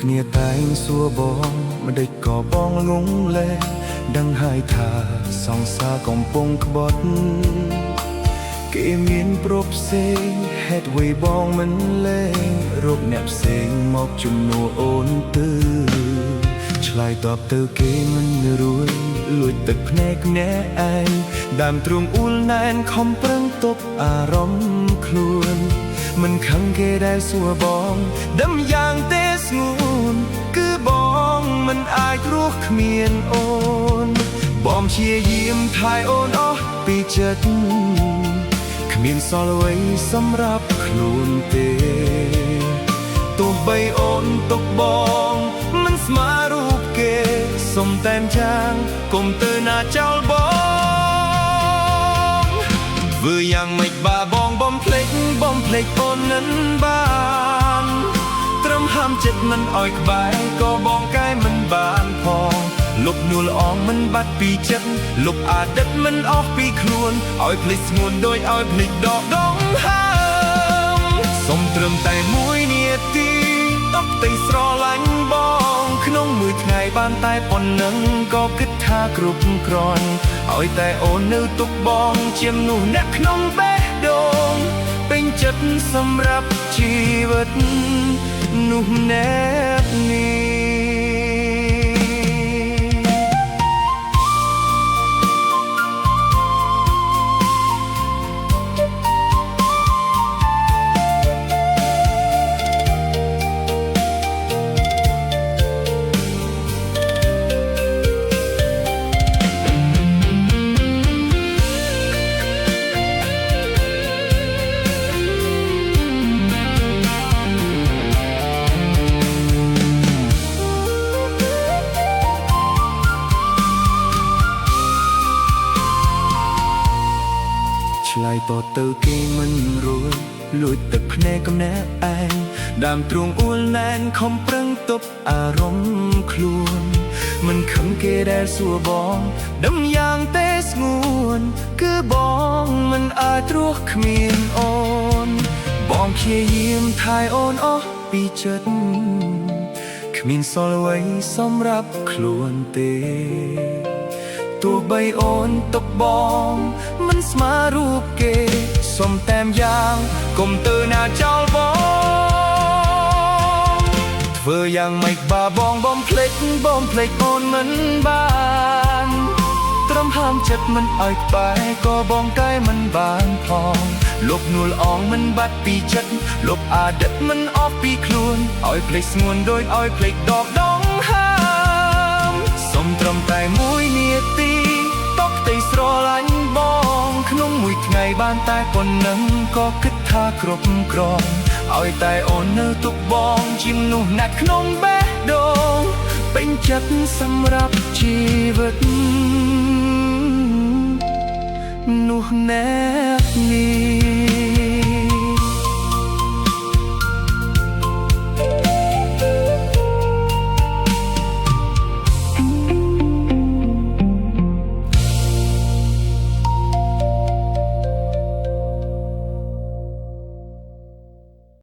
គ្នាតែងសួរបងមិនដេចក៏បងងងលែងដឹងហើយថាសង្សារកំពុងក្បត់គេមានប្រពផ្សេងហេតុអ្វីបងមិនលែងរកអ្នកផ្សេងមកជំនួសអូនទៅឆ្លើយតបទៅគេមិនរួយលួចទឹកភ្នែកណែឯងដើមទ្រូងអ៊ូលណែនខំប្រឹងទប់អារម្មណ៍ខ្លួនមិនខឹងគេដែលសួរបងដឹមយ៉ាងទេស្ងួនគឺបងមិនអាចរស់គ្មានអូនបងព្យាយាមថែអូនអស់ពីចិត្តគ្មានសល់អ្វីសម្រាប់ខ្លួនទេទោះបីអូនទុកបងមិនស្មើរូបគេសុំតែមចាងកុំទៅណាចោលបងធ្វើយ៉ាងម៉េចបាបងបំភ្លេចអូននឹងបានត្រឹមហាមចិត្តមិនអោយក្បែរក៏បងកែមិនបានផងលុបនួលអងមិនបាត់ពីចិត្តលុបអាដិតមិនអស់ពីខ្លួនឲ្យភ្លេចស្ងួនដោយឲ្យភ្លេចដកដងហើមសុំត្រឹមតែមួយនាទីតបតែស្រឡាញ់បងក្នុងមួយថ្ងៃបានតែប៉ុណ្ណឹងក៏គិតថាគ្រប់គ្រាន់ឲ្យតែអូននៅទុកបងជាមនុស្សអ្នកក្នុងបេះដូងពេញចិត្តសម្រាប់ជីវិតនោះណែបនេះឆ្លើយតទៅគេមិនរួយលួចទឹកភ្នែកកំណែឯងដើមទ្រូងអ៊ូលណែនខំប្រឹងទប់អារម្មណ៍ខ្លួនមិនខឹងគេដែលសួរបងដឹងយ៉ាងទេស្ងួនគឺបងមិនអាចរស់គ្មានអូនបងព្យាយាមថែអូនអស់ពីចិត្តគ្មានសល់អ្វីសម្រាប់ខ្លួនទេទោះបីអូនទុកបងមិនស្មើរូបគេសុំតែមយ៉ាងកុំទៅណាចោលបងធ្វើយ៉ាងម៉េចបាបងបំភ្លេចអូនមិនបានត្រឹមហាមចិត្តមិនឲ្យក្បែរក៏បងកែមិនបានផងលុបនួលអងមិនបាត់ពីចិត្តលុបអាដិតមិនអស់ពីខ្លួនឲ្យភ្លេចស្ងួនដោយឲ្យភ្លេចដកដងហើមសុំត្រឹមតែមួយនាទីតបតែស្រឡាញ់បងក្នុងមួយថ្ងៃបានតែប៉ុណ្ណឹងក៏គិតថាគ្រប់គ្រាន់ឲ្យតែអូននៅទុកបងជាមនុស្សណាត់ក្នុងបេះដូងពេញចិត្តសម្រាប់ជីវិតនោះណែនេះ